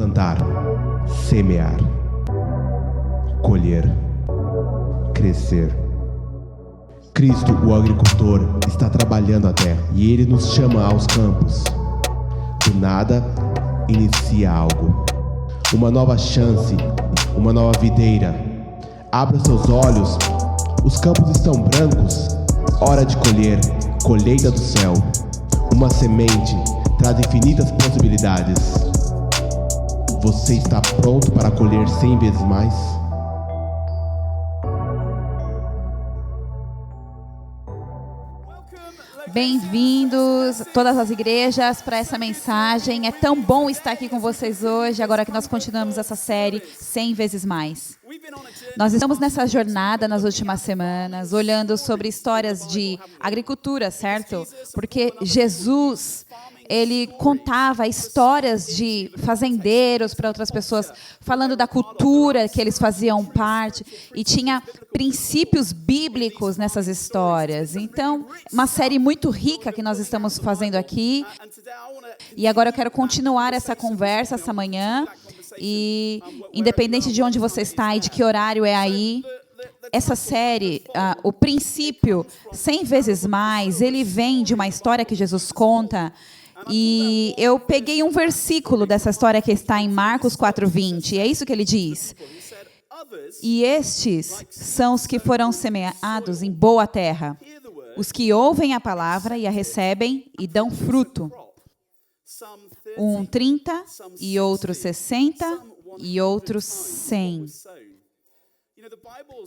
plantar, semear, colher, crescer. Cristo, o agricultor, está trabalhando a terra e Ele nos chama aos campos. Do nada, inicia algo. Uma nova chance, uma nova videira. Abra seus olhos, os campos estão brancos. Hora de colher, colheita do céu. Uma semente traz infinitas possibilidades. Você está pronto para colher 100 vezes mais? Bem-vindos, todas as igrejas, para essa mensagem. É tão bom estar aqui com vocês hoje, agora que nós continuamos essa série 100 vezes mais. Nós estamos nessa jornada nas últimas semanas, olhando sobre histórias de agricultura, certo? Porque Jesus, ele contava histórias de fazendeiros para outras pessoas, falando da cultura que eles faziam parte, e tinha princípios bíblicos nessas histórias. Então, uma série muito rica que nós estamos fazendo aqui. E agora eu quero continuar essa conversa essa manhã. E independente de onde você está e de que horário é aí, essa série, o princípio 100 vezes mais, ele vem de uma história que Jesus conta. E eu peguei um versículo dessa história que está em Marcos 4:20. É isso que ele diz. E estes são os que foram semeados em boa terra, os que ouvem a palavra e a recebem e dão fruto. 30, e outros 60, e outros 100.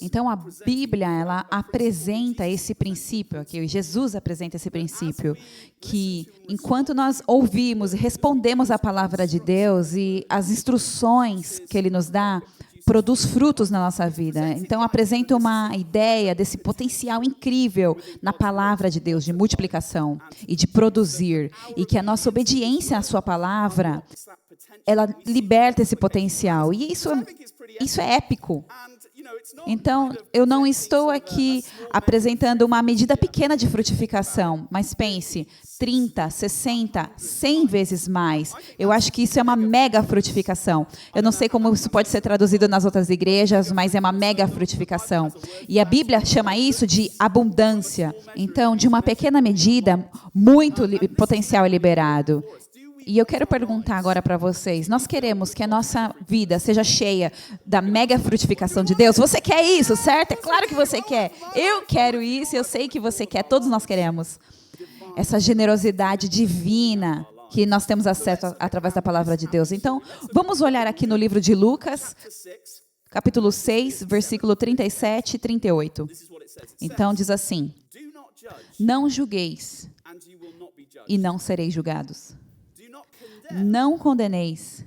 Então, a Bíblia, ela apresenta esse princípio aqui, Jesus apresenta esse princípio, que enquanto nós ouvimos e respondemos a palavra de Deus e as instruções que Ele nos dá, produz frutos na nossa vida. Então, apresenta uma ideia desse potencial incrível na palavra de Deus, de multiplicação e de produzir. E que a nossa obediência à sua palavra, ela liberta esse potencial. E isso é épico. Então, eu não estou aqui apresentando uma medida pequena de frutificação, mas pense, 30, 60, 100 vezes mais. Eu acho que isso é uma mega frutificação. Eu não sei como isso pode ser traduzido nas outras igrejas, mas é uma mega frutificação. E a Bíblia chama isso de abundância. Então, de uma pequena medida, muito potencial é liberado. E eu quero perguntar agora para vocês, nós queremos que a nossa vida seja cheia da mega frutificação de Deus? Você quer isso, certo? É claro que você quer. Eu quero isso, eu sei que você quer, todos nós queremos. Essa generosidade divina que nós temos acesso através da palavra de Deus. Então, vamos olhar aqui no livro de Lucas, capítulo 6, versículo 37 e 38. Então, diz assim: não julgueis e não sereis julgados. Não condeneis,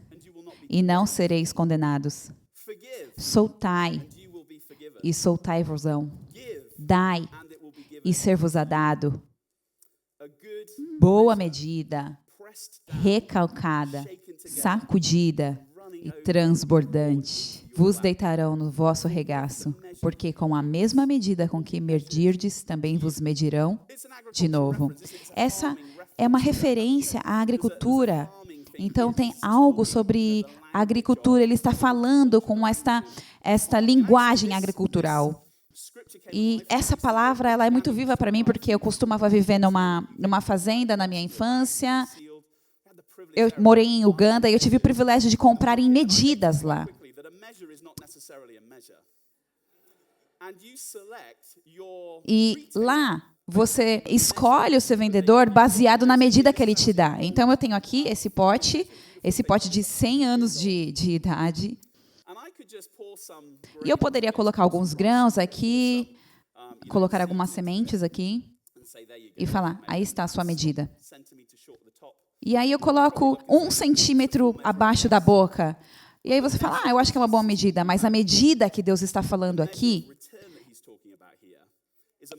e não sereis condenados. Soltai, e soltai-vos-ão. Dai, e ser-vos-á dado. Boa medida, recalcada, sacudida e transbordante vos deitarão no vosso regaço, porque com a mesma medida com que medirdes, também vos medirão de novo. Essa é uma referência à agricultura. Então, tem algo sobre a agricultura. Ele está falando com esta linguagem agricultural. E essa palavra, ela é muito viva para mim, porque eu costumava viver numa fazenda na minha infância. Eu morei em Uganda e eu tive o privilégio de comprar em medidas lá. E lá, você escolhe o seu vendedor baseado na medida que ele te dá. Então, eu tenho aqui esse pote de 100 anos de idade. E eu poderia colocar alguns grãos aqui, colocar algumas sementes aqui e falar, aí está a sua medida. E aí eu coloco 1 centímetro abaixo da boca. E aí você fala, eu acho que é uma boa medida, mas a medida que Deus está falando aqui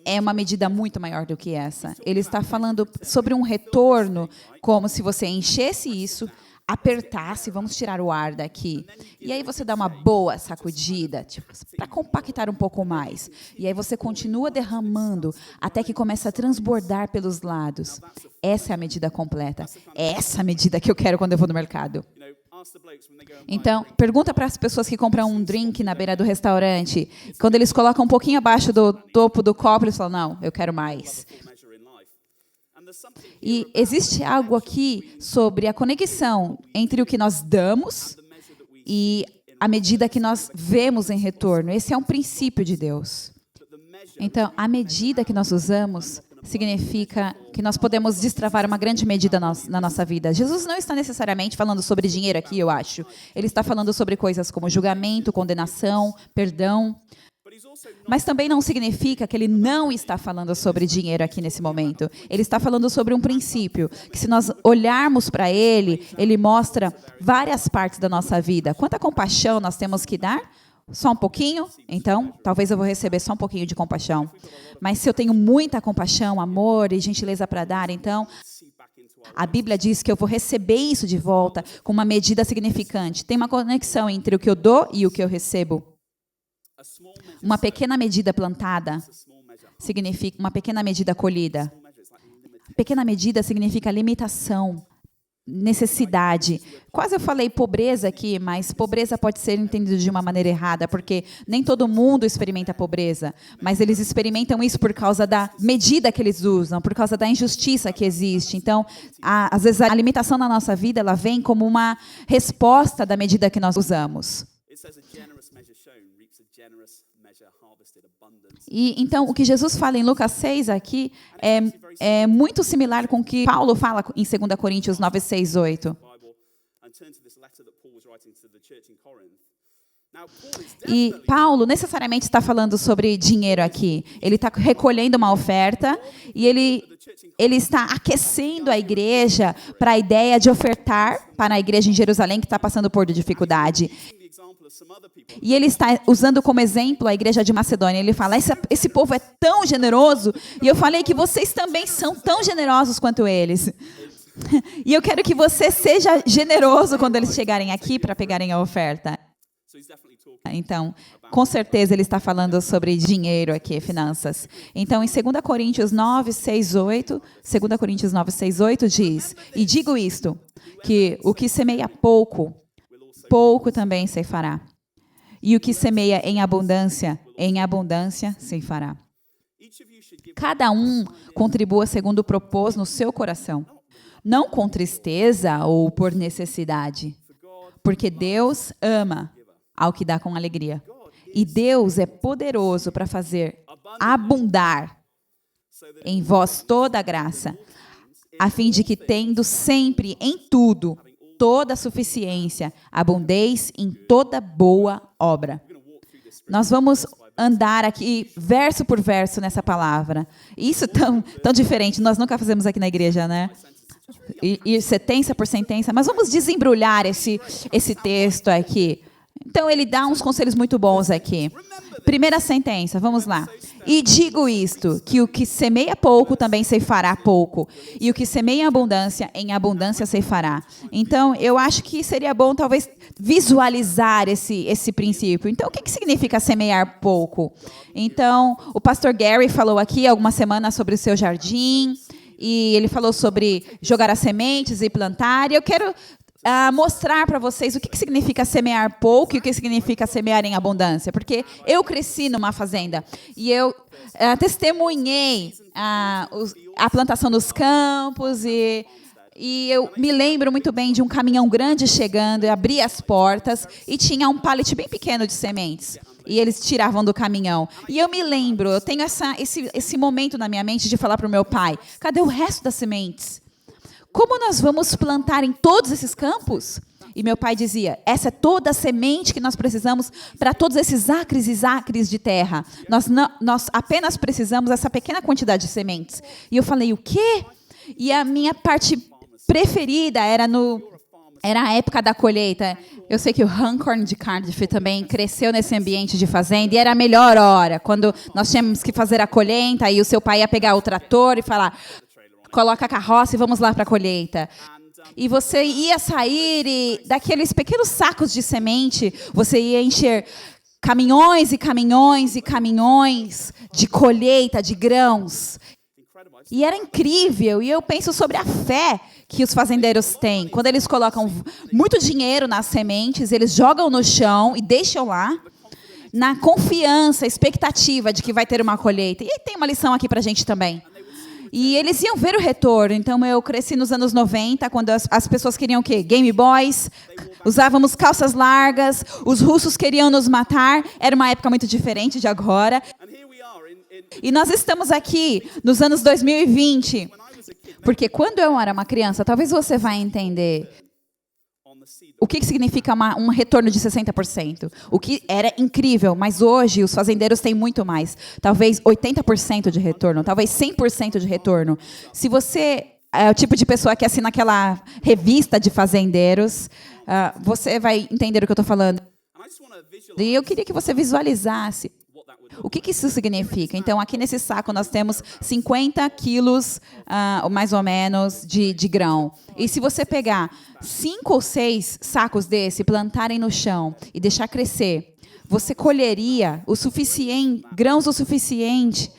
é uma medida muito maior do que essa. Ele está falando sobre um retorno, como se você enchesse isso, apertasse, vamos tirar o ar daqui. E aí você dá uma boa sacudida, para compactar um pouco mais. E aí você continua derramando até que começa a transbordar pelos lados. Essa é a medida completa. É essa a medida que eu quero quando eu vou no mercado. Então, pergunta para as pessoas que compram um drink na beira do restaurante. Quando eles colocam um pouquinho abaixo do topo do copo, eles falam, não, eu quero mais. E existe algo aqui sobre a conexão entre o que nós damos e a medida que nós vemos em retorno. Esse é um princípio de Deus. Então, a medida que nós usamos significa que nós podemos destravar uma grande medida na nossa vida. Jesus não está necessariamente falando sobre dinheiro aqui, eu acho. Ele está falando sobre coisas como julgamento, condenação, perdão. Mas também não significa que ele não está falando sobre dinheiro aqui nesse momento. Ele está falando sobre um princípio, que se nós olharmos para ele, ele mostra várias partes da nossa vida. Quanta compaixão nós temos que dar? Só um pouquinho? Então, talvez eu vou receber só um pouquinho de compaixão. Mas se eu tenho muita compaixão, amor e gentileza para dar, então, a Bíblia diz que eu vou receber isso de volta com uma medida significante. Tem uma conexão entre o que eu dou e o que eu recebo. Uma pequena medida plantada significa uma pequena medida colhida. Pequena medida significa limitação, necessidade. Quase eu falei pobreza aqui, mas pobreza pode ser entendida de uma maneira errada, porque nem todo mundo experimenta pobreza, mas eles experimentam isso por causa da medida que eles usam, por causa da injustiça que existe. Então, às vezes a limitação na nossa vida, ela vem como uma resposta da medida que nós usamos. E então, o que Jesus fala em Lucas 6 aqui é muito similar com o que Paulo fala em 2 Coríntios 9, 6, 8. E Paulo necessariamente está falando sobre dinheiro aqui. Ele está recolhendo uma oferta e ele está aquecendo a igreja para a ideia de ofertar para a igreja em Jerusalém que está passando por dificuldade. E ele está usando como exemplo a igreja de Macedônia. Ele fala, esse povo é tão generoso, e eu falei que vocês também são tão generosos quanto eles. E eu quero que você seja generoso quando eles chegarem aqui para pegarem a oferta. Então, com certeza ele está falando sobre dinheiro aqui, finanças. Então, em 2 Coríntios 9, 6, 8, 2 Coríntios 9, 6, 8 diz, e digo isto, que o que semeia pouco também ceifará. E o que semeia em abundância ceifará. Cada um contribua segundo propôs no seu coração, não com tristeza ou por necessidade, porque Deus ama ao que dá com alegria. E Deus é poderoso para fazer abundar em vós toda a graça, a fim de que, tendo sempre em tudo toda a suficiência, abundeis em toda boa obra. Nós vamos andar aqui verso por verso nessa palavra. Isso é tão diferente, nós nunca fazemos aqui na igreja, né? E sentença por sentença, mas vamos desembrulhar esse texto aqui. Então, ele dá uns conselhos muito bons aqui. Primeira sentença, vamos lá. E digo isto, que o que semeia pouco também ceifará pouco, e o que semeia em abundância ceifará. Então, eu acho que seria bom, talvez, visualizar esse princípio. Então, o que significa semear pouco? Então, o pastor Gary falou aqui algumas semanas sobre o seu jardim, e ele falou sobre jogar as sementes e plantar, e eu quero mostrar para vocês o que significa semear pouco e o que significa semear em abundância. Porque eu cresci numa fazenda e eu testemunhei a plantação dos campos e eu me lembro muito bem de um caminhão grande chegando e abria as portas e tinha um pallet bem pequeno de sementes. E eles tiravam do caminhão. E eu me lembro, eu tenho esse momento na minha mente de falar para o meu pai, cadê o resto das sementes? Como nós vamos plantar em todos esses campos? E meu pai dizia, essa é toda a semente que nós precisamos para todos esses acres e acres de terra. Nós apenas precisamos dessa pequena quantidade de sementes. E eu falei, o quê? E a minha parte preferida era a época da colheita. Eu sei que o Runcorn de Cardiff também cresceu nesse ambiente de fazenda e era a melhor hora, quando nós tínhamos que fazer a colheita e o seu pai ia pegar o trator e falar, coloca a carroça e vamos lá para a colheita. E você ia sair daqueles pequenos sacos de semente, você ia encher caminhões e caminhões e caminhões de colheita, de grãos. E era incrível. E eu penso sobre a fé que os fazendeiros têm. Quando eles colocam muito dinheiro nas sementes, eles jogam no chão e deixam lá, na confiança, expectativa de que vai ter uma colheita. E tem uma lição aqui pra gente também. E eles iam ver o retorno. Então, eu cresci nos anos 90, quando as pessoas queriam o quê? Game Boys, usávamos calças largas, os russos queriam nos matar. Era uma época muito diferente de agora. E nós estamos aqui nos anos 2020. Porque quando eu era uma criança, talvez você vai entender o que significa um retorno de 60%. O que era incrível, mas hoje os fazendeiros têm muito mais. Talvez 80% de retorno, talvez 100% de retorno. Se você é o tipo de pessoa que assina aquela revista de fazendeiros, você vai entender o que eu estou falando. E eu queria que você visualizasse o que isso significa. Então, aqui nesse saco nós temos 50 quilos, mais ou menos, de grão. E se você pegar 5 ou 6 sacos desse, plantarem no chão e deixar crescer, você colheria grãos o suficiente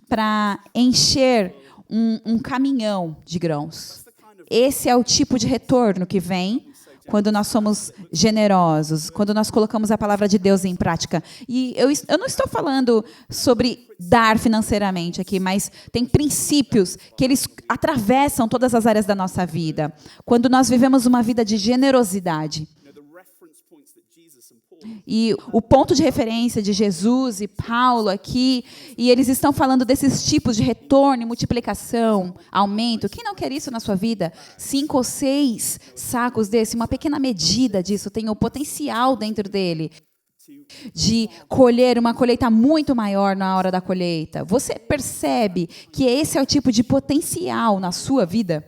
para encher um caminhão de grãos. Esse é o tipo de retorno que vem quando nós somos generosos, quando nós colocamos a palavra de Deus em prática. E eu não estou falando sobre dar financeiramente aqui, mas tem princípios que eles atravessam todas as áreas da nossa vida. Quando nós vivemos uma vida de generosidade. E o ponto de referência de Jesus e Paulo aqui, e eles estão falando desses tipos de retorno, multiplicação, aumento. Quem não quer isso na sua vida? 5 ou 6 sacos desse, uma pequena medida disso, tem o potencial dentro dele de colher uma colheita muito maior na hora da colheita. Você percebe que esse é o tipo de potencial na sua vida?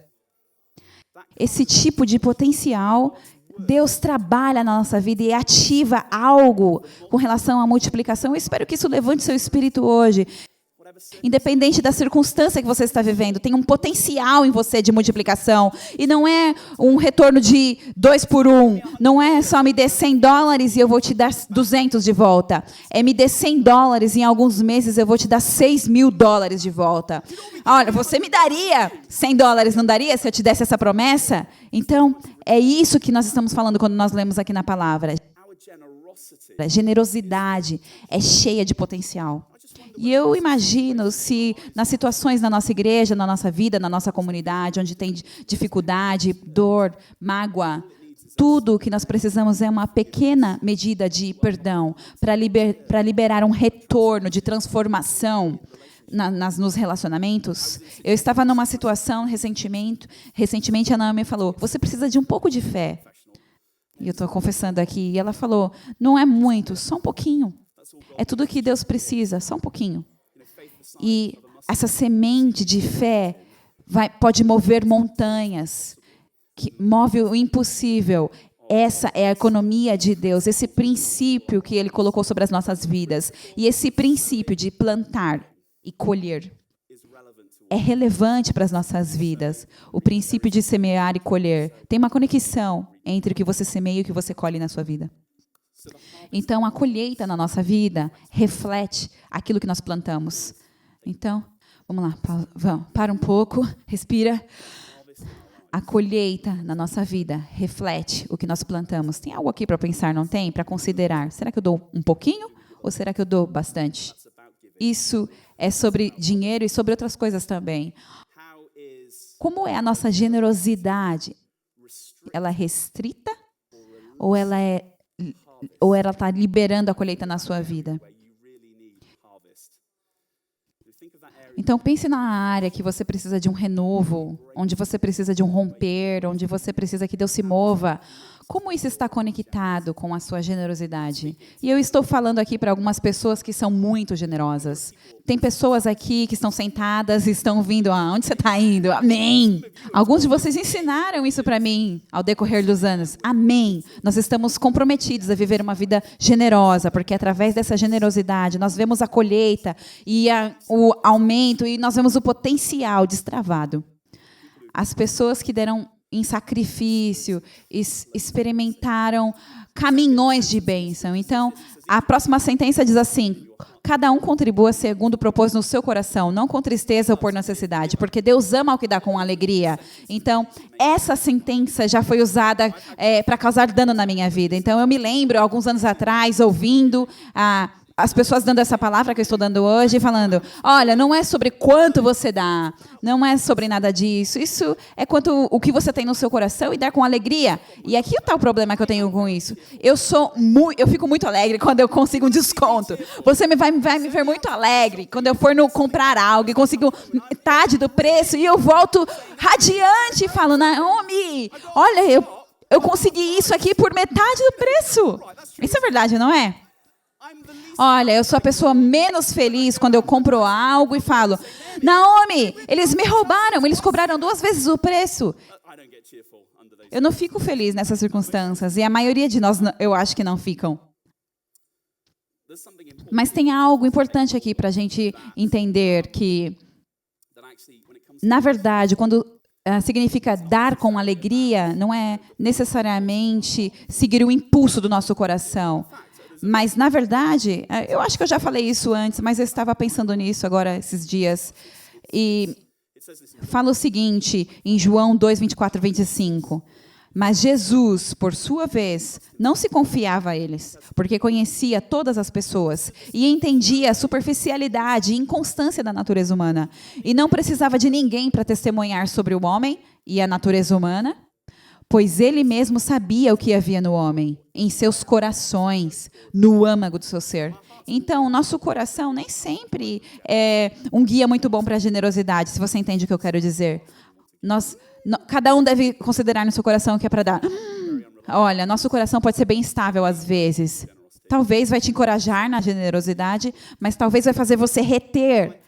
Esse tipo de potencial Deus trabalha na nossa vida e ativa algo com relação à multiplicação. Eu espero que isso levante seu espírito hoje. Independente da circunstância que você está vivendo, tem um potencial em você de multiplicação. E não é um retorno de 2 por 1. Não é só me dê $100 e eu vou te dar 200 de volta. É me dê $100 e em alguns meses eu vou te dar $6.000 de volta. Olha, você me daria $100, não daria se eu te desse essa promessa? Então, é isso que nós estamos falando quando nós lemos aqui na palavra. A generosidade é cheia de potencial. E eu imagino se nas situações na nossa igreja, na nossa vida, na nossa comunidade, onde tem dificuldade, dor, mágoa, tudo o que nós precisamos é uma pequena medida de perdão para liberar um retorno de transformação nos relacionamentos. Eu estava numa situação recentemente a Naomi falou, você precisa de um pouco de fé. E eu estou confessando aqui, e ela falou, não é muito, só um pouquinho. É tudo que Deus precisa, só um pouquinho. E essa semente de fé pode mover montanhas, que move o impossível. Essa é a economia de Deus, esse princípio que Ele colocou sobre as nossas vidas. E esse princípio de plantar e colher é relevante para as nossas vidas. O princípio de semear e colher. Tem uma conexão entre o que você semeia e o que você colhe na sua vida. Então, a colheita na nossa vida reflete aquilo que nós plantamos. Então, vamos lá, para um pouco, respira. A colheita na nossa vida reflete o que nós plantamos. Tem algo aqui para pensar, não tem? Para considerar. Será que eu dou um pouquinho ou será que eu dou bastante? Isso é sobre dinheiro e sobre outras coisas também. Como é a nossa generosidade? Ela é restrita ou ela está liberando a colheita na sua vida? Então, pense na área que você precisa de um renovo, onde você precisa de um romper, onde você precisa que Deus se mova. Como isso está conectado com a sua generosidade? E eu estou falando aqui para algumas pessoas que são muito generosas. Tem pessoas aqui que estão sentadas e estão vindo, onde você está indo? Amém! Alguns de vocês ensinaram isso para mim ao decorrer dos anos. Amém! Nós estamos comprometidos a viver uma vida generosa, porque através dessa generosidade nós vemos a colheita e o aumento e nós vemos o potencial destravado. As pessoas que deram em sacrifício, experimentaram caminhões de bênção. Então, a próxima sentença diz assim, cada um contribua segundo propôs no seu coração, não com tristeza ou por necessidade, porque Deus ama o que dá com alegria. Então, essa sentença já foi usada para causar dano na minha vida. Então, eu me lembro, alguns anos atrás, ouvindo as pessoas dando essa palavra que eu estou dando hoje, falando, olha, não é sobre quanto você dá, não é sobre nada disso, isso é quanto o que você tem no seu coração e dar com alegria. E aqui está o problema que eu tenho com isso. Eu fico muito alegre quando eu consigo um desconto. Você vai me ver muito alegre quando eu for comprar algo e consigo metade do preço e eu volto radiante e falo, Naomi, olha, eu consegui isso aqui por metade do preço. Isso é verdade, não é? Olha, eu sou a pessoa menos feliz quando eu compro algo e falo, Naomi, eles me roubaram, eles cobraram 2 vezes o preço. Eu não fico feliz nessas circunstâncias e a maioria de nós, eu acho que não ficam. Mas tem algo importante aqui para a gente entender que, na verdade, quando significa dar com alegria, não é necessariamente seguir o impulso do nosso coração. Mas, na verdade, eu acho que eu já falei isso antes, mas eu estava pensando nisso agora, esses dias. E fala o seguinte, em João 2, 24, 25. Mas Jesus, por sua vez, não se confiava a eles, porque conhecia todas as pessoas e entendia a superficialidade e inconstância da natureza humana. E não precisava de ninguém para testemunhar sobre o homem e a natureza humana, pois ele mesmo sabia o que havia no homem, em seus corações, no âmago do seu ser. Então, o nosso coração nem sempre é um guia muito bom para a generosidade, se você entende o que eu quero dizer. Cada um deve considerar no seu coração o que é para dar. Olha, nosso coração pode ser bem instável às vezes. Talvez vai te encorajar na generosidade, mas talvez vai fazer você reter.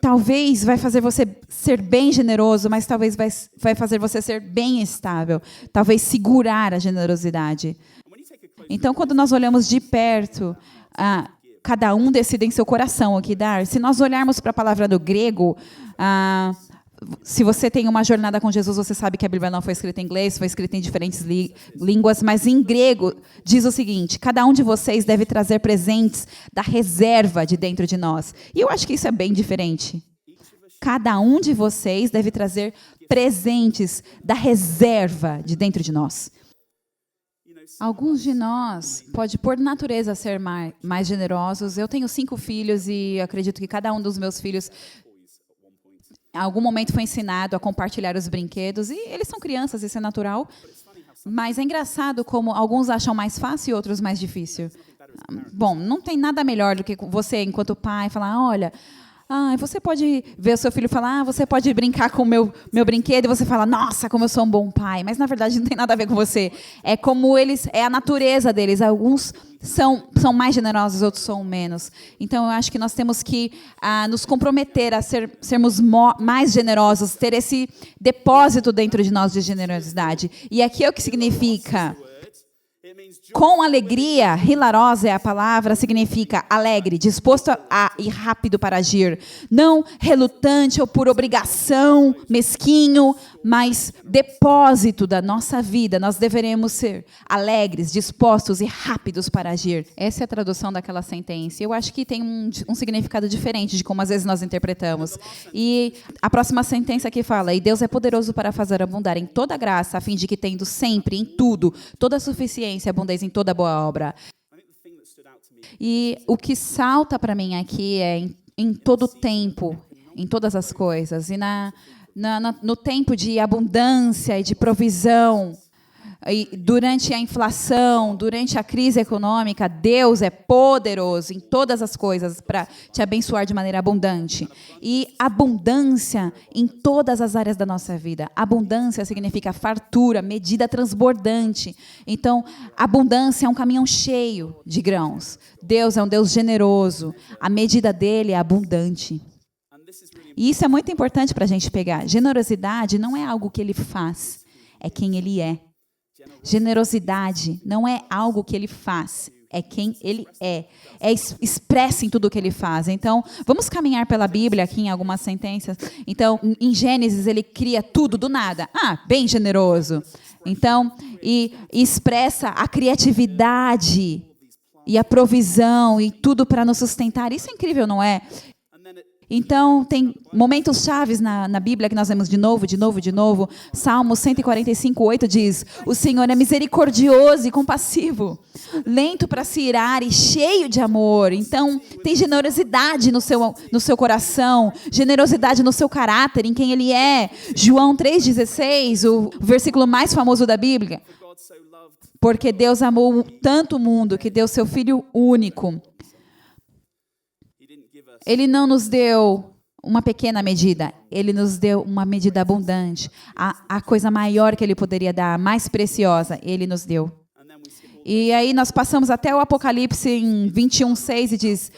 Talvez vai fazer você ser bem generoso, mas talvez vai fazer você ser bem estável. Talvez segurar a generosidade. Então, quando nós olhamos de perto, cada um decide em seu coração o que dar. Se nós olharmos para a palavra do grego, se você tem uma jornada com Jesus, você sabe que a Bíblia não foi escrita em inglês, foi escrita em diferentes línguas, mas em grego diz o seguinte, cada um de vocês deve trazer presentes da reserva de dentro de nós. E eu acho que isso é bem diferente. Cada um de vocês deve trazer presentes da reserva de dentro de nós. Alguns de nós pode, por natureza, ser mais generosos. Eu tenho 5 filhos e acredito que cada um dos meus filhos em algum momento foi ensinado a compartilhar os brinquedos, e eles são crianças, isso é natural, mas é engraçado como alguns acham mais fácil e outros mais difícil. Bom, não tem nada melhor do que você, enquanto pai, falar, olha, você pode ver o seu filho falar, você pode brincar com o meu brinquedo, e você fala, nossa, como eu sou um bom pai, mas na verdade não tem nada a ver com você. É como eles, é a natureza deles, alguns são mais generosos, outros são menos. Então, eu acho que nós temos que nos comprometer a sermos mais generosos, ter esse depósito dentro de nós de generosidade. E aqui é o que significa com alegria, hilarosa é a palavra, significa alegre, disposto e rápido para agir. Não relutante ou por obrigação, mesquinho, mas depósito da nossa vida. Nós deveremos ser alegres, dispostos e rápidos para agir. Essa é a tradução daquela sentença. Eu acho que tem um significado diferente de como às vezes nós interpretamos. E a próxima sentença aqui fala, e Deus é poderoso para fazer abundar em toda graça, a fim de que tendo sempre, em tudo, toda a suficiência e abundância em toda boa obra. E o que salta para mim aqui é em todo tempo, em todas as coisas, e no tempo de abundância e de provisão, e durante a inflação, durante a crise econômica, Deus é poderoso em todas as coisas para te abençoar de maneira abundante. E abundância em todas as áreas da nossa vida. Abundância significa fartura, medida transbordante. Então, abundância é um caminhão cheio de grãos. Deus é um Deus generoso. A medida dele é abundante. E isso é muito importante para a gente pegar. Generosidade não é algo que ele faz, é quem ele é. Generosidade não é algo que ele faz, é quem ele é. É expresso em tudo o que ele faz. Então, vamos caminhar pela Bíblia aqui em algumas sentenças. Então, em Gênesis, ele cria tudo do nada. Bem generoso. Então, e expressa a criatividade e a provisão e tudo para nos sustentar. Isso é incrível, não é? Então, tem momentos chaves na Bíblia que nós vemos de novo. Salmo 145:8 diz: o Senhor é misericordioso e compassivo, lento para se irar e cheio de amor. Então, tem generosidade no seu coração, generosidade no seu caráter, em quem Ele é. João 3,16, o versículo mais famoso da Bíblia. Porque Deus amou tanto o mundo que deu seu Filho único. Ele não nos deu uma pequena medida, Ele nos deu uma medida abundante. A coisa maior que Ele poderia dar, a mais preciosa, Ele nos deu. E aí nós passamos até o Apocalipse em 21:6 e diz: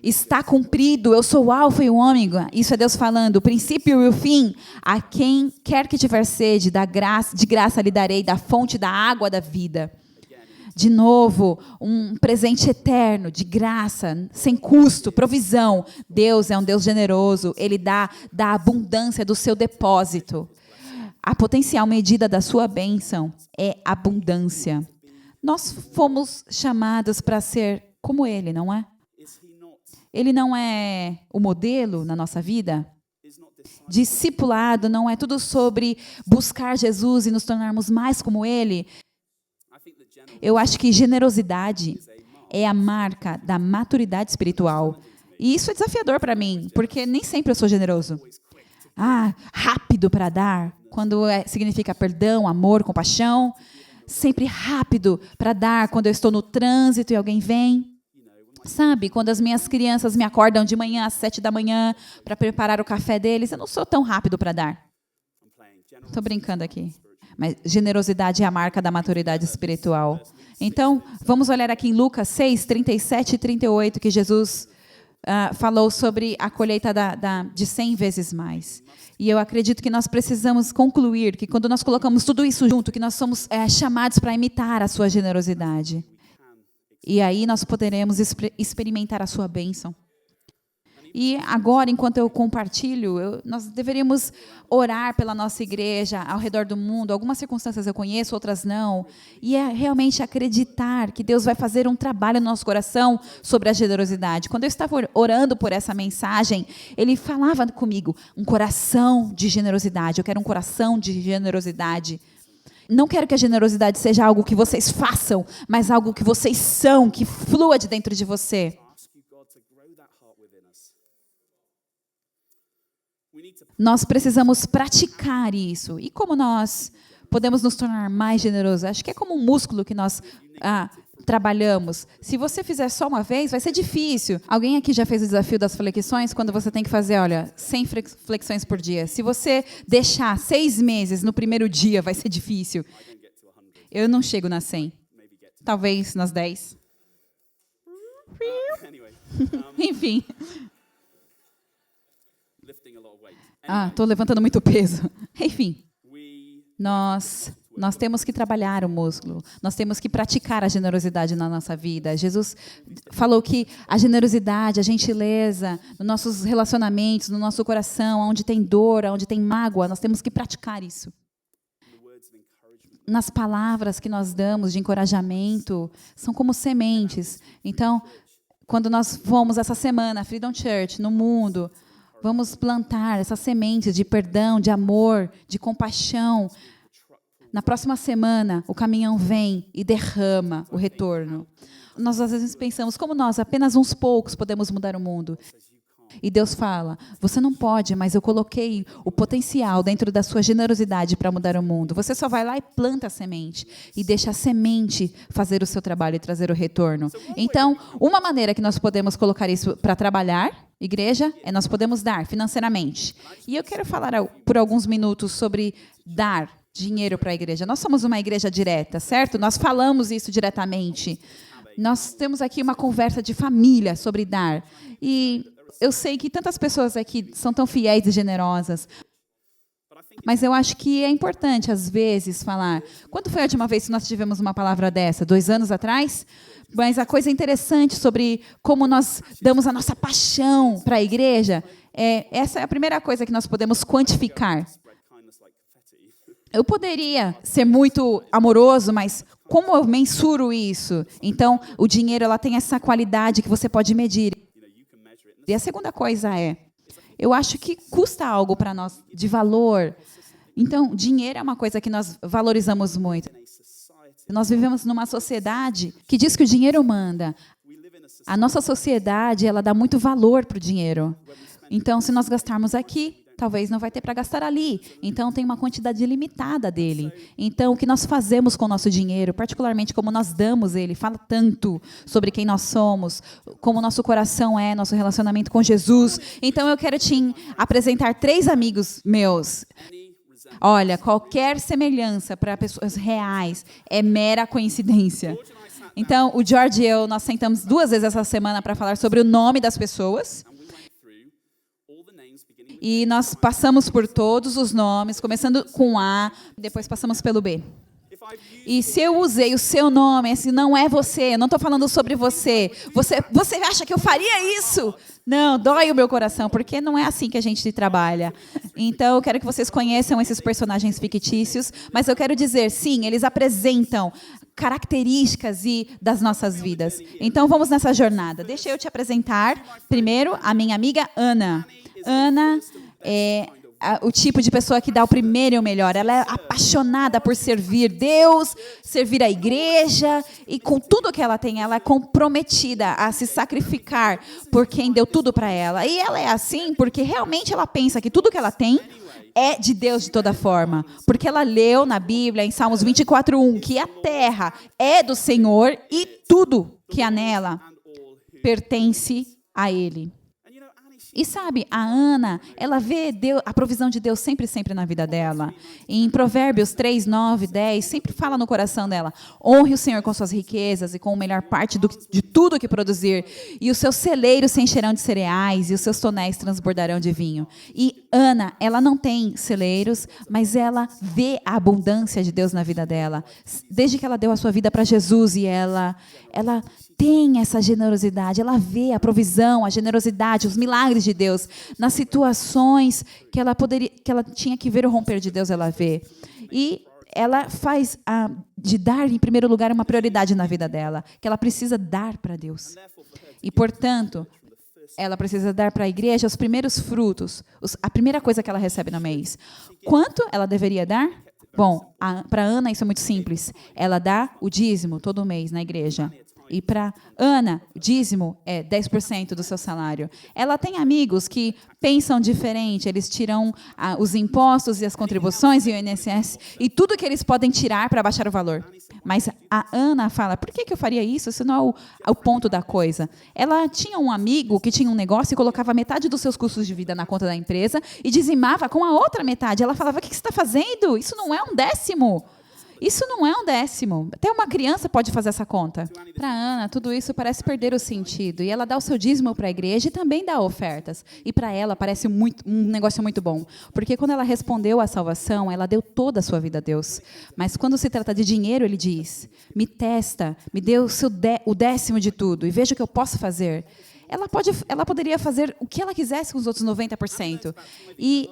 está cumprido, eu sou o alfa e o ômega. Isso é Deus falando, o princípio e o fim. A quem quer que tiver sede, de graça lhe darei da fonte da água da vida. De novo, um presente eterno, de graça, sem custo, provisão. Deus é um Deus generoso, Ele dá da abundância do seu depósito. A potencial medida da sua bênção é abundância. Nós fomos chamados para ser como Ele, não é? Ele não é o modelo na nossa vida? Discipulado não é tudo sobre buscar Jesus e nos tornarmos mais como Ele? Eu acho que generosidade é a marca da maturidade espiritual. E isso é desafiador para mim, porque nem sempre eu sou generoso. Rápido para dar, quando significa perdão, amor, compaixão. Sempre rápido para dar, quando eu estou no trânsito e alguém vem. Sabe, quando as minhas crianças me acordam de manhã às 7 da manhã para preparar o café deles, eu não sou tão rápido para dar. Estou brincando aqui. Mas generosidade é a marca da maturidade espiritual. Então, vamos olhar aqui em Lucas 6, 37 e 38, que Jesus falou sobre a colheita de 100 vezes mais. E eu acredito que nós precisamos concluir que quando nós colocamos tudo isso junto, que nós somos chamados para imitar a sua generosidade. E aí nós poderemos experimentar a sua bênção. E agora, enquanto eu compartilho, nós deveríamos orar pela nossa igreja ao redor do mundo. Algumas circunstâncias eu conheço, outras não. E é realmente acreditar que Deus vai fazer um trabalho no nosso coração sobre a generosidade. Quando eu estava orando por essa mensagem, Ele falava comigo, um coração de generosidade. Eu quero um coração de generosidade. Não quero que a generosidade seja algo que vocês façam, mas algo que vocês são, que flua de dentro de você. Nós precisamos praticar isso. E como nós podemos nos tornar mais generosos? Acho que é como um músculo que nós trabalhamos. Se você fizer só uma vez, vai ser difícil. Alguém aqui já fez o desafio das flexões, quando você tem que fazer, 100 flexões por dia. Se você deixar 6 meses no primeiro dia, vai ser difícil. Eu não chego nas 100. Talvez nas 10. Enfim. Estou levantando muito peso. Enfim, nós temos que trabalhar o músculo. Nós temos que praticar a generosidade na nossa vida. Jesus falou que a generosidade, a gentileza, nos nossos relacionamentos, no nosso coração, onde tem dor, onde tem mágoa, nós temos que praticar isso. Nas palavras que nós damos de encorajamento, são como sementes. Então, quando nós fomos essa semana, Freedom Church, no mundo, vamos plantar essas sementes de perdão, de amor, de compaixão. Na próxima semana, o caminhão vem e derrama o retorno. Nós, às vezes, pensamos, como nós, apenas uns poucos, podemos mudar o mundo. E Deus fala, você não pode, mas eu coloquei o potencial dentro da sua generosidade para mudar o mundo. Você só vai lá e planta a semente. E deixa a semente fazer o seu trabalho e trazer o retorno. Então, uma maneira que nós podemos colocar isso para trabalhar, igreja, nós podemos dar financeiramente. E eu quero falar por alguns minutos sobre dar dinheiro para a igreja. Nós somos uma igreja direta, certo? Nós falamos isso diretamente. Nós temos aqui uma conversa de família sobre dar. E eu sei que tantas pessoas aqui são tão fiéis e generosas. Mas eu acho que é importante, às vezes, falar. Quando foi a última vez que nós tivemos uma palavra dessa? 2 anos atrás? Mas a coisa interessante sobre como nós damos a nossa paixão para a igreja, essa é a primeira coisa que nós podemos quantificar. Eu poderia ser muito amoroso, mas como eu mensuro isso? Então, o dinheiro ela tem essa qualidade que você pode medir. E a segunda coisa eu acho que custa algo para nós de valor. Então, dinheiro é uma coisa que nós valorizamos muito. Nós vivemos numa sociedade que diz que o dinheiro manda. A nossa sociedade, ela dá muito valor para o dinheiro. Então, se nós gastarmos aqui, talvez não vai ter para gastar ali. Então, tem uma quantidade limitada dele. Então, o que nós fazemos com o nosso dinheiro, particularmente como nós damos ele, fala tanto sobre quem nós somos, como nosso coração é, nosso relacionamento com Jesus. Então, eu quero te apresentar 3 amigos meus. Olha, qualquer semelhança para pessoas reais é mera coincidência. Então, o George e eu, nós sentamos 2 vezes essa semana para falar sobre o nome das pessoas. E nós passamos por todos os nomes, começando com A, depois passamos pelo B. E se eu usei o seu nome, assim, não é você, eu não estou falando sobre você. Você acha que eu faria isso? Não, dói o meu coração, porque não é assim que a gente trabalha. Então, eu quero que vocês conheçam esses personagens fictícios, mas eu quero dizer, sim, eles apresentam características das nossas vidas. Então, vamos nessa jornada. Deixa eu te apresentar, primeiro, a minha amiga Ana. Ana é o tipo de pessoa que dá o primeiro e o melhor. Ela é apaixonada por servir Deus, servir a igreja, e com tudo que ela tem, ela é comprometida a se sacrificar por quem deu tudo para ela. E ela é assim porque realmente ela pensa que tudo que ela tem é de Deus de toda forma. Porque ela leu na Bíblia, em Salmos 24:1, que a terra é do Senhor e tudo que há nela pertence a Ele. E sabe, a Ana, ela vê a provisão de Deus sempre na vida dela. Em Provérbios 3, 9, 10, sempre fala no coração dela: honre o Senhor com suas riquezas e com a melhor parte de tudo que produzir. E os seus celeiros se encherão de cereais e os seus tonéis transbordarão de vinho. E Ana, ela não tem celeiros, mas ela vê a abundância de Deus na vida dela. Desde que ela deu a sua vida para Jesus, e ela tem essa generosidade, ela vê a provisão, a generosidade, os milagres de Deus nas situações que ela tinha que ver o romper de Deus, ela vê. E ela faz de dar em primeiro lugar uma prioridade na vida dela, que ela precisa dar para Deus. E, portanto, ela precisa dar para a igreja os primeiros frutos, a primeira coisa que ela recebe no mês. Quanto ela deveria dar? Bom, para Ana isso é muito simples. Ela dá o dízimo todo mês na igreja. E para Ana, o dízimo é 10% do seu salário. Ela tem amigos que pensam diferente, eles tiram os impostos e as contribuições e o INSS e tudo que eles podem tirar para baixar o valor. Mas a Ana fala: por que eu faria isso? Isso não é o ponto da coisa. Ela tinha um amigo que tinha um negócio e colocava metade dos seus custos de vida na conta da empresa e dizimava com a outra metade. Ela falava: o que você está fazendo? Isso não é um décimo. Isso não é um décimo. Até uma criança pode fazer essa conta. Para Ana, tudo isso parece perder o sentido. E ela dá o seu dízimo para a igreja e também dá ofertas. E para ela parece um negócio muito bom. Porque quando ela respondeu à salvação, ela deu toda a sua vida a Deus. Mas quando se trata de dinheiro, ele diz: me testa, me dê o décimo de tudo e veja o que eu posso fazer. Ela poderia fazer o que ela quisesse com os outros 90%. E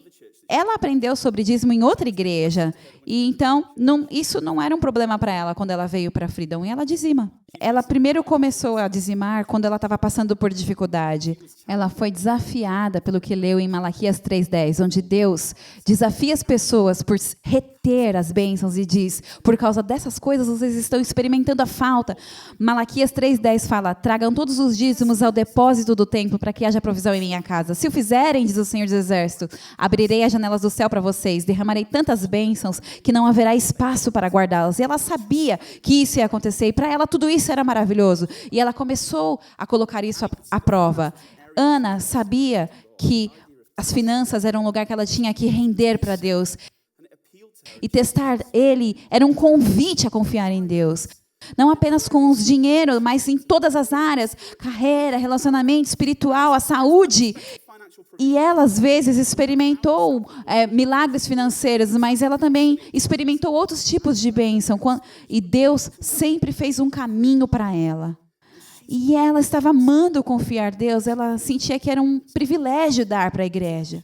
ela aprendeu sobre dízimo em outra igreja. E então, isso não era um problema para ela quando ela veio para Freedom. E ela dizima. Ela primeiro começou a dizimar quando ela estava passando por dificuldade. Ela foi desafiada pelo que leu em Malaquias 3:10, onde Deus desafia as pessoas por reter as bênçãos e diz: por causa dessas coisas vocês estão experimentando a falta. Malaquias 3:10 fala: tragam todos os dízimos ao depósito do templo para que haja provisão em minha casa. Se o fizerem, diz o Senhor dos Exércitos, abrirei as janelas do céu para vocês, derramarei tantas bênçãos que não haverá espaço para guardá-las. E ela sabia que isso ia acontecer, e para ela tudo isso era maravilhoso. E ela começou a colocar isso à prova. Ana sabia que as finanças eram um lugar que ela tinha que render para Deus. E testar ele era um convite a confiar em Deus. Não apenas com os dinheiro, mas em todas as áreas: carreira, relacionamento espiritual, a saúde. E ela, às vezes, experimentou milagres financeiros, mas ela também experimentou outros tipos de bênção. E Deus sempre fez um caminho para ela. E ela estava amando confiar em Deus, ela sentia que era um privilégio dar para a igreja.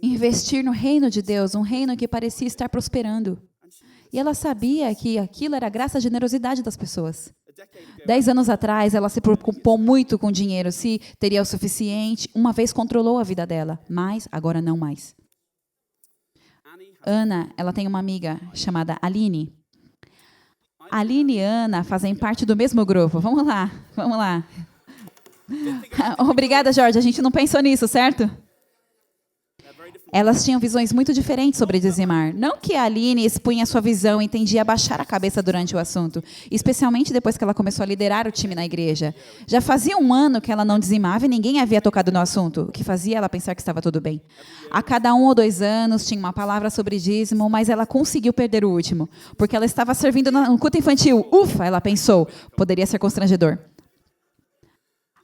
Investir no reino de Deus, um reino que parecia estar prosperando. E ela sabia que aquilo era graças à generosidade das pessoas. 10 anos atrás, ela se preocupou muito com dinheiro, se teria o suficiente. Uma vez controlou a vida dela, mas agora não mais. Ana, ela tem uma amiga chamada Aline. Aline e Ana fazem parte do mesmo grupo. Vamos lá, vamos lá. Obrigada, Jorge. A gente não pensou nisso, certo? Elas tinham visões muito diferentes sobre dizimar. Não que a Aline expunha sua visão e tendia a baixar a cabeça durante o assunto, especialmente depois que ela começou a liderar o time na igreja. Já fazia um ano que ela não dizimava e ninguém havia tocado no assunto, o que fazia ela pensar que estava tudo bem. A cada 1 ou 2 anos tinha uma palavra sobre dízimo, mas ela conseguiu perder o último, porque ela estava servindo no culto infantil. Ufa, ela pensou, poderia ser constrangedor.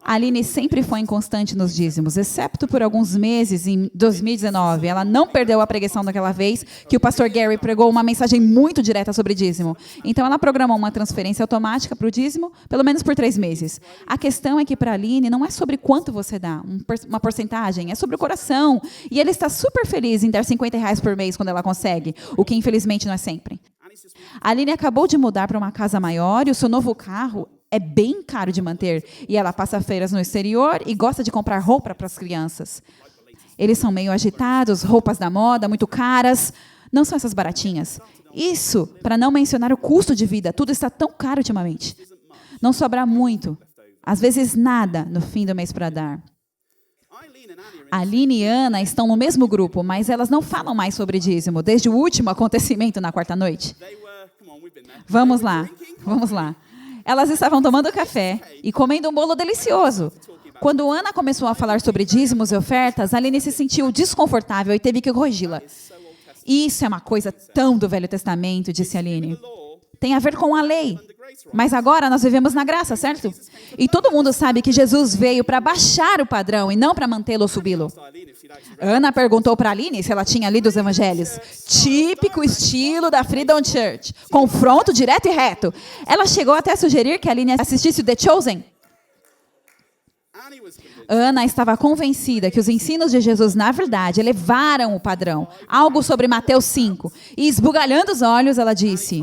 A Aline sempre foi inconstante nos dízimos, exceto por alguns meses em 2019. Ela não perdeu a pregação daquela vez que o pastor Gary pregou uma mensagem muito direta sobre dízimo. Então, ela programou uma transferência automática para o dízimo, pelo menos por 3 meses. A questão é que para a Aline não é sobre quanto você dá, uma porcentagem, é sobre o coração. E ela está super feliz em dar R$50 por mês quando ela consegue, o que infelizmente não é sempre. A Aline acabou de mudar para uma casa maior e o seu novo carro é bem caro de manter. E ela passa feiras no exterior e gosta de comprar roupa para as crianças. Eles são meio agitados, roupas da moda, muito caras. Não são essas baratinhas. Isso, para não mencionar o custo de vida. Tudo está tão caro ultimamente. Não sobra muito. Às vezes nada no fim do mês para dar. A Aline e Ana estão no mesmo grupo, mas elas não falam mais sobre dízimo, desde o último acontecimento na quarta noite. Vamos lá, vamos lá. Elas estavam tomando café e comendo um bolo delicioso. Quando Ana começou a falar sobre dízimos e ofertas, a Aline se sentiu desconfortável e teve que corrigi-la. Isso é uma coisa tão do Velho Testamento, disse a Aline. Tem a ver com a lei. Mas agora nós vivemos na graça, certo? E todo mundo sabe que Jesus veio para baixar o padrão e não para mantê-lo ou subi-lo. Ana perguntou para a Aline se ela tinha lido os evangelhos. Típico estilo da Freedom Church. Confronto direto e reto. Ela chegou até a sugerir que a Aline assistisse o The Chosen. Ana estava convencida que os ensinos de Jesus, na verdade, elevaram o padrão. Algo sobre Mateus 5. E esbugalhando os olhos, ela disse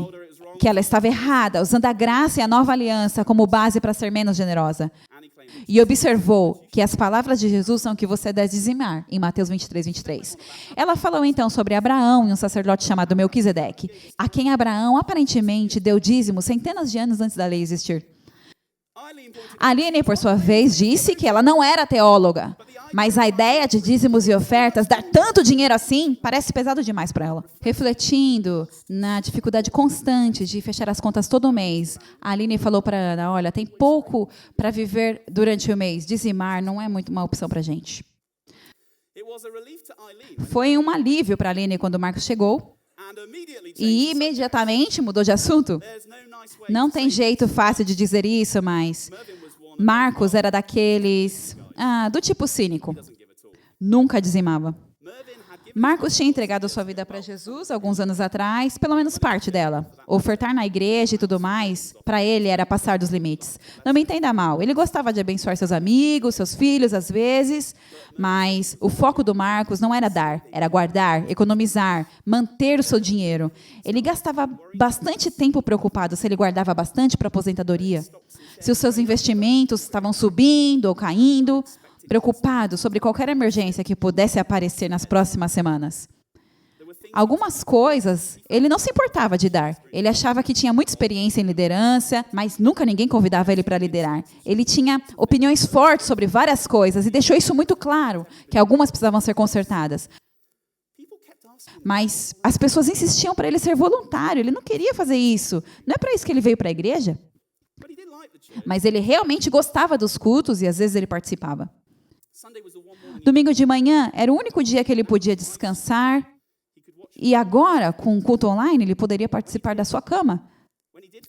que ela estava errada, usando a graça e a nova aliança como base para ser menos generosa. E observou que as palavras de Jesus são que você deve dizimar, em Mateus 23. Ela falou então sobre Abraão e um sacerdote chamado Melquisedeque, a quem Abraão aparentemente deu dízimo centenas de anos antes da lei existir. A Aline, por sua vez, disse que ela não era teóloga, mas a ideia de dízimos e ofertas, dar tanto dinheiro assim, parece pesado demais para ela. Refletindo na dificuldade constante de fechar as contas todo mês, a Aline falou para Ana, olha, tem pouco para viver durante o mês, dizimar não é muito uma opção para a gente. Foi um alívio para a Aline quando o Marcos chegou e imediatamente mudou de assunto. Não tem jeito fácil de dizer isso, mas Marcos era daqueles, do tipo cínico. Nunca dizimava. Marcos tinha entregado sua vida para Jesus alguns anos atrás, pelo menos parte dela. Ofertar na igreja e tudo mais, para ele era passar dos limites. Não me entenda mal, ele gostava de abençoar seus amigos, seus filhos às vezes, mas o foco do Marcos não era dar, era guardar, economizar, manter o seu dinheiro. Ele gastava bastante tempo preocupado se ele guardava bastante para a aposentadoria, se os seus investimentos estavam subindo ou caindo, preocupado sobre qualquer emergência que pudesse aparecer nas próximas semanas. Algumas coisas ele não se importava de dar. Ele achava que tinha muita experiência em liderança, mas nunca ninguém convidava ele para liderar. Ele tinha opiniões fortes sobre várias coisas e deixou isso muito claro, que algumas precisavam ser consertadas. Mas as pessoas insistiam para ele ser voluntário. Ele não queria fazer isso. Não é para isso que ele veio para a igreja? Mas ele realmente gostava dos cultos e às vezes ele participava. Domingo de manhã era o único dia que ele podia descansar. E agora, com o culto online, ele poderia participar da sua cama.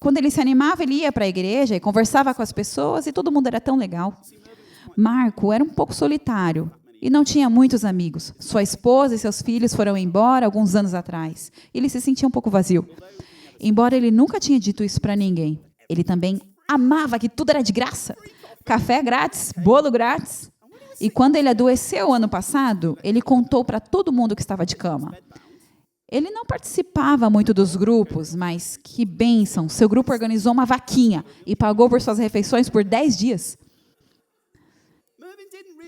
Quando ele se animava, ele ia para a igreja e conversava com as pessoas e todo mundo era tão legal. Marco era um pouco solitário e não tinha muitos amigos. Sua esposa e seus filhos foram embora alguns anos atrás. Ele se sentia um pouco vazio. Embora ele nunca tinha dito isso para ninguém, ele também amava que tudo era de graça. Café grátis, bolo grátis. E quando ele adoeceu ano passado, ele contou para todo mundo que estava de cama. Ele não participava muito dos grupos, mas que bênção, seu grupo organizou uma vaquinha e pagou por suas refeições por 10 dias.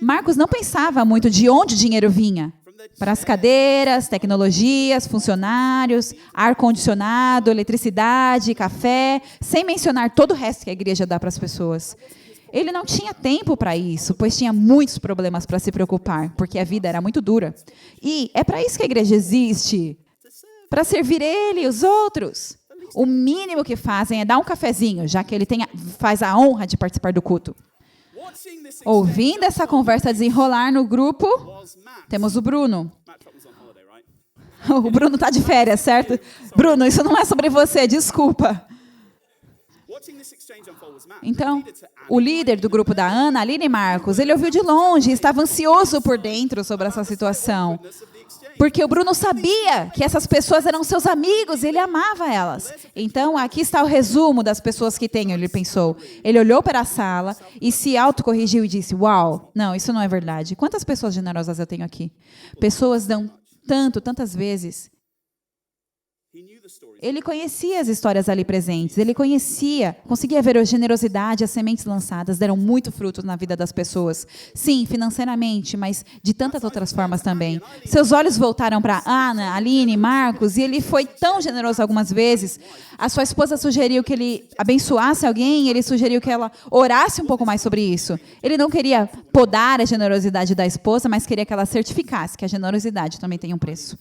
Marcos não pensava muito de onde o dinheiro vinha. Para as cadeiras, tecnologias, funcionários, ar-condicionado, eletricidade, café, sem mencionar todo o resto que a igreja dá para as pessoas. Ele não tinha tempo para isso, pois tinha muitos problemas para se preocupar, porque a vida era muito dura. E é para isso que a igreja existe, para servir ele e os outros. O mínimo que fazem é dar um cafezinho, já que ele faz a honra de participar do culto. Ouvindo essa conversa desenrolar no grupo, temos o Bruno. O Bruno está de férias, certo? Bruno, isso não é sobre você, desculpa. Então, o líder do grupo da Ana, Aline e Marcos, ele ouviu de longe e estava ansioso por dentro sobre essa situação. Porque o Bruno sabia que essas pessoas eram seus amigos e ele amava elas. Então, aqui está o resumo das pessoas que tem, ele pensou. Ele olhou para a sala e se autocorrigiu e disse, uau, não, isso não é verdade. Quantas pessoas generosas eu tenho aqui? Pessoas dão tantas vezes. Ele conhecia as histórias ali presentes, ele conseguia ver a generosidade, as sementes lançadas deram muito fruto na vida das pessoas. Sim, financeiramente, mas de tantas outras formas também. Seus olhos voltaram para Ana, Aline, Marcos, e ele foi tão generoso algumas vezes. A sua esposa sugeriu que ele abençoasse alguém, ele sugeriu que ela orasse um pouco mais sobre isso. Ele não queria podar a generosidade da esposa, mas queria que ela certificasse que a generosidade também tem um preço.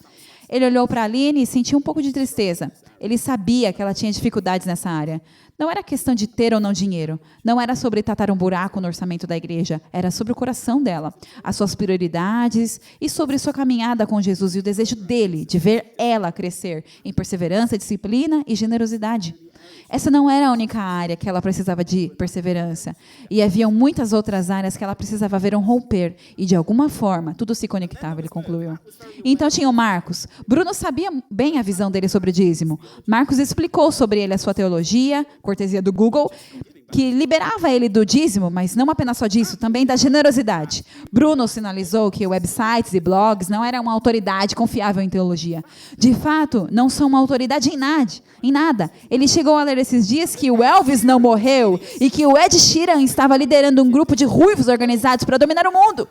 Ele olhou para a Aline e sentiu um pouco de tristeza. Ele sabia que ela tinha dificuldades nessa área. Não era questão de ter ou não dinheiro. Não era sobre tatar um buraco no orçamento da igreja. Era sobre o coração dela, as suas prioridades e sobre sua caminhada com Jesus e o desejo dele de ver ela crescer em perseverança, disciplina e generosidade. Essa não era a única área que ela precisava de perseverança. E haviam muitas outras áreas que ela precisava ver um romper. E, de alguma forma, tudo se conectava, ele concluiu. Então tinha o Marcos. Bruno sabia bem a visão dele sobre o dízimo. Marcos explicou sobre ele a sua teologia, cortesia do Google, que liberava ele do dízimo, mas não apenas só disso, também da generosidade. Bruno sinalizou que websites e blogs não eram uma autoridade confiável em teologia. De fato, não são uma autoridade em nada. Ele chegou a ler esses dias que o Elvis não morreu e que o Ed Sheeran estava liderando um grupo de ruivos organizados para dominar o mundo.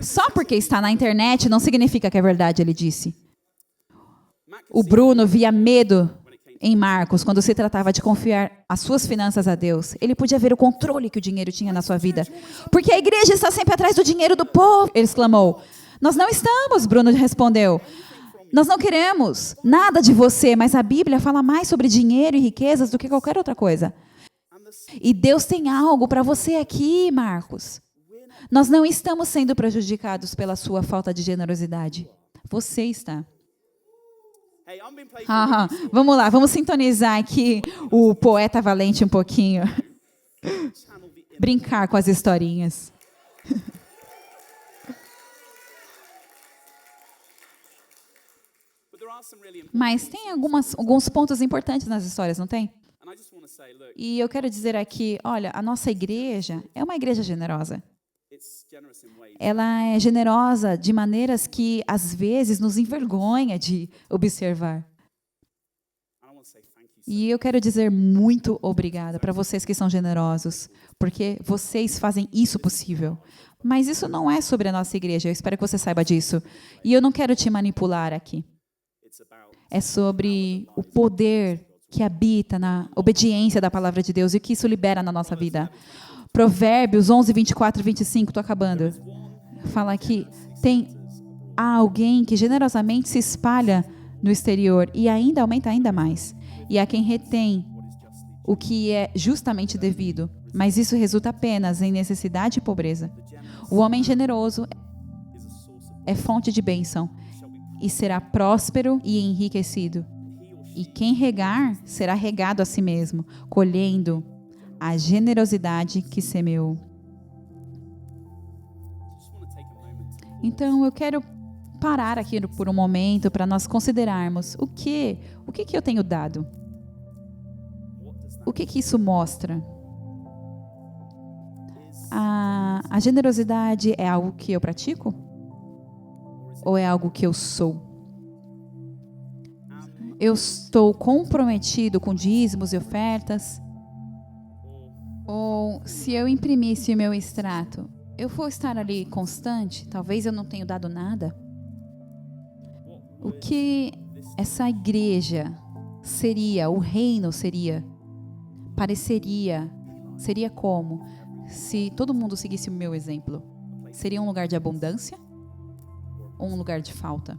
Só porque está na internet não significa que é verdade, ele disse. O Bruno via medo em Marcos quando se tratava de confiar as suas finanças a Deus. Ele podia ver o controle que o dinheiro tinha na sua vida. Porque a igreja está sempre atrás do dinheiro do povo, ele exclamou. Nós não estamos, Bruno respondeu. Nós não queremos nada de você, mas a Bíblia fala mais sobre dinheiro e riquezas do que qualquer outra coisa. E Deus tem algo para você aqui, Marcos. Nós não estamos sendo prejudicados pela sua falta de generosidade. Você está. Vamos lá, vamos sintonizar aqui o poeta valente um pouquinho. Brincar com as historinhas. Mas tem alguns pontos importantes nas histórias, não tem? E eu quero dizer aqui, olha, a nossa igreja é uma igreja generosa. Ela é generosa de maneiras que, às vezes, nos envergonha de observar. E eu quero dizer muito obrigada para vocês que são generosos, porque vocês fazem isso possível. Mas isso não é sobre a nossa igreja, eu espero que você saiba disso. E eu não quero te manipular aqui. É sobre o poder que habita na obediência da palavra de Deus e o que isso libera na nossa vida. Provérbios 11, 24 e 25, estou acabando. Fala que há alguém que generosamente se espalha no exterior e ainda aumenta ainda mais. E há quem retém o que é justamente devido, mas isso resulta apenas em necessidade e pobreza. O homem generoso é fonte de bênção e será próspero e enriquecido. E quem regar será regado a si mesmo, colhendo a generosidade que semeou. Então, eu quero parar aqui por um momento para nós considerarmos o que eu tenho dado? O que isso mostra? A generosidade é algo que eu pratico? Ou é algo que eu sou? Eu estou comprometido com dízimos e ofertas? Ou se eu imprimisse o meu extrato, eu vou estar ali constante? Talvez eu não tenha dado nada. O que essa igreja seria, o reino seria, pareceria, seria como se todo mundo seguisse o meu exemplo? Seria um lugar de abundância ou um lugar de falta?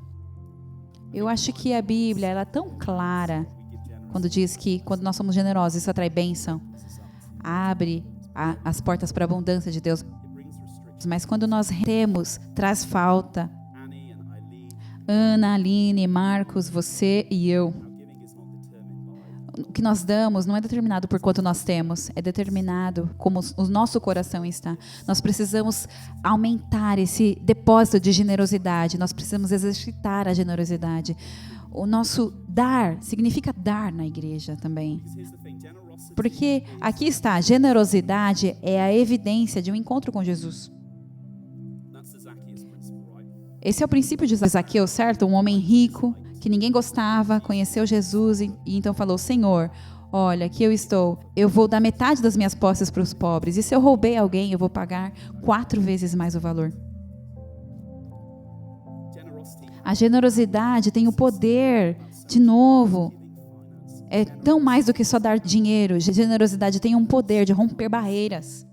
Eu acho que a Bíblia ela é tão clara quando diz que quando nós somos generosos, isso atrai bênção, abre as portas para a abundância de Deus. Mas quando nós temos, traz falta. Ana, Aline, Marcos, você e eu. O que nós damos não é determinado por quanto nós temos, é determinado como o nosso coração está. Nós precisamos aumentar esse depósito de generosidade, nós precisamos exercitar a generosidade. O nosso dar significa dar na igreja também. Porque aqui está, generosidade é a evidência de um encontro com Jesus. Esse é o princípio de Zaqueu, certo? Um homem rico, que ninguém gostava, conheceu Jesus e então falou: Senhor, olha, aqui eu estou, eu vou dar metade das minhas posses para os pobres, e se eu roubei alguém, eu vou pagar 4 vezes mais o valor. A generosidade tem o poder, de novo, é tão mais do que só dar dinheiro. A generosidade tem um poder de romper barreiras.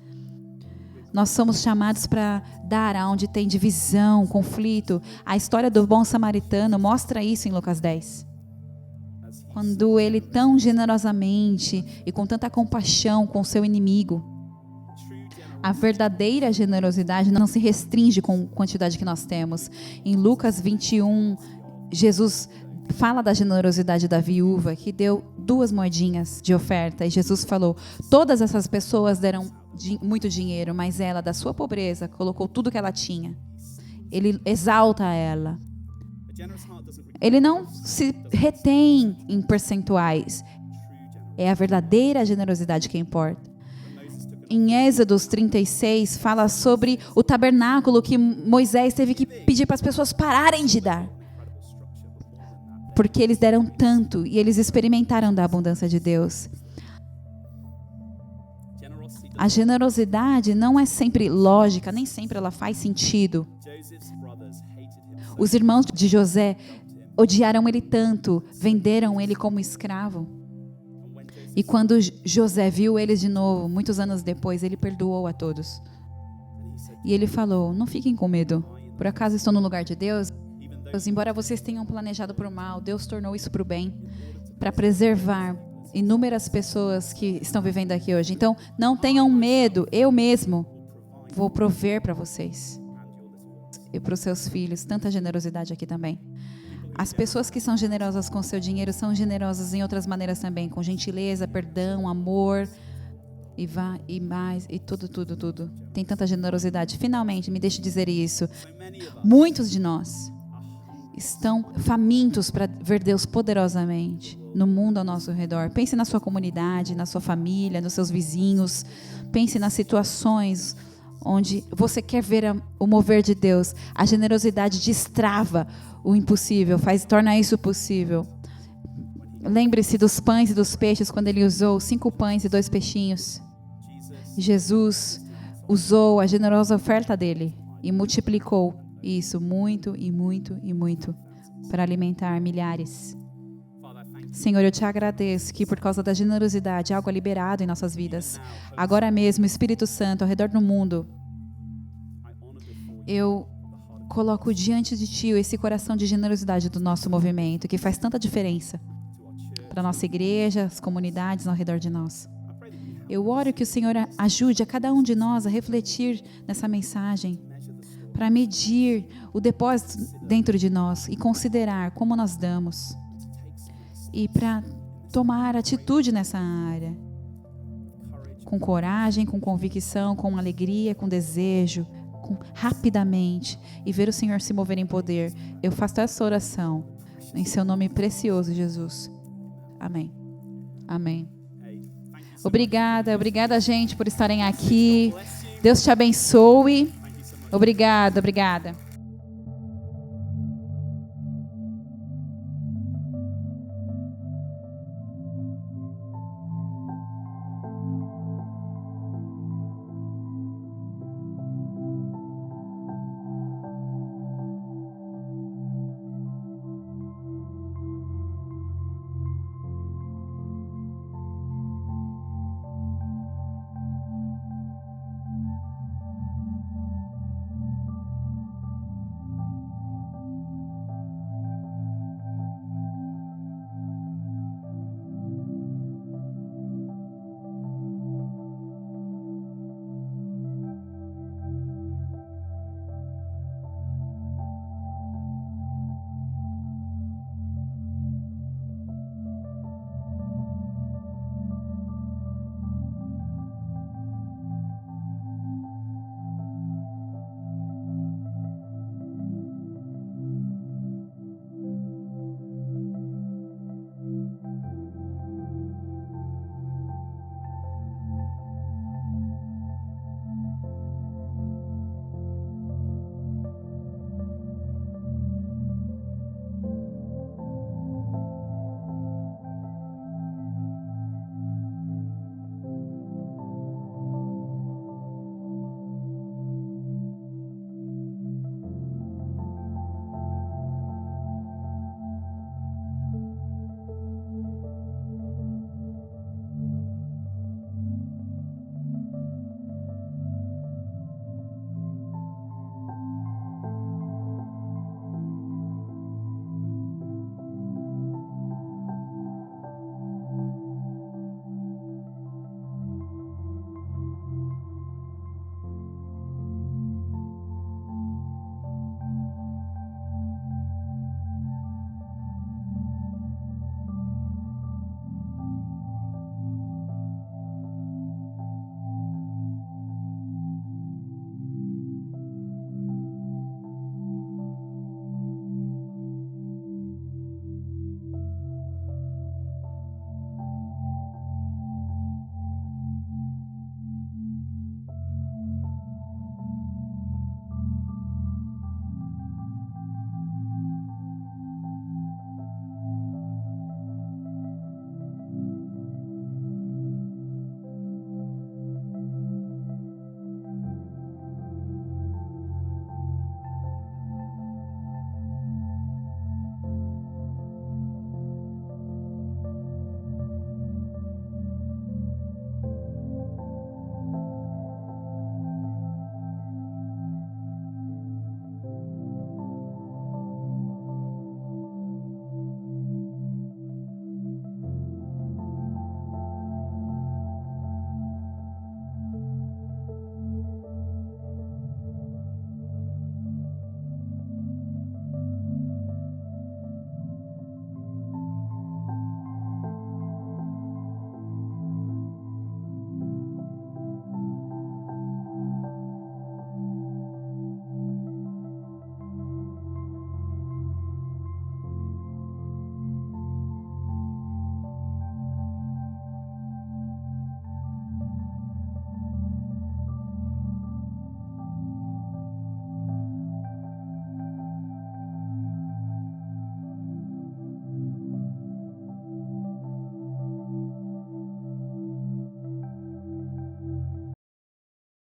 Nós somos chamados para dar aonde tem divisão, conflito. A história do bom samaritano mostra isso em Lucas 10. Quando ele tão generosamente e com tanta compaixão com o seu inimigo. A verdadeira generosidade não se restringe com a quantidade que nós temos. Em Lucas 21, Jesus fala da generosidade da viúva que deu 2 moedinhas de oferta. E Jesus falou, todas essas pessoas deram muito dinheiro, mas ela, da sua pobreza, colocou tudo que ela tinha. Ele exalta ela. Ele não se retém em percentuais. É a verdadeira generosidade que importa. Em Êxodos 36, fala sobre o tabernáculo que Moisés teve que pedir para as pessoas pararem de dar. Porque eles deram tanto e eles experimentaram da abundância de Deus. A generosidade não é sempre lógica, nem sempre ela faz sentido. Os irmãos de José odiaram ele tanto, venderam ele como escravo. E quando José viu eles de novo, muitos anos depois, ele perdoou a todos. E ele falou, não fiquem com medo. Por acaso estou no lugar de Deus? Embora vocês tenham planejado para o mal, Deus tornou isso para o bem, para preservar inúmeras pessoas que estão vivendo aqui hoje. Então, não tenham medo, eu mesmo vou prover para vocês e para os seus filhos. Tanta generosidade aqui também. As pessoas que são generosas com o seu dinheiro são generosas em outras maneiras também, com gentileza, perdão, amor e mais, e tudo. Tem tanta generosidade. Finalmente, me deixe dizer isso. Muitos de nós estão famintos para ver Deus poderosamente no mundo ao nosso redor. Pense na sua comunidade, na sua família, nos seus vizinhos. Pense nas situações onde você quer ver o mover de Deus. A generosidade destrava o impossível, torna isso possível. Lembre-se dos pães e dos peixes, quando ele usou 5 pães e 2 peixinhos. Jesus usou a generosa oferta dele e multiplicou isso muito e muito e muito para alimentar milhares. Senhor, eu te agradeço que por causa da generosidade algo é liberado em nossas vidas. Agora mesmo, Espírito Santo, ao redor do mundo, eu coloco diante de Ti esse coração de generosidade do nosso movimento, que faz tanta diferença para a nossa igreja, as comunidades ao redor de nós. Eu oro que o Senhor ajude a cada um de nós a refletir nessa mensagem, para medir o depósito dentro de nós e considerar como nós damos. E para tomar atitude nessa área, com coragem, com convicção, com alegria, com desejo, rapidamente, e ver o Senhor se mover em poder. Eu faço essa oração em seu nome precioso, Jesus. Amém. Amém. Obrigada, gente, por estarem aqui. Deus te abençoe. Obrigada, obrigada.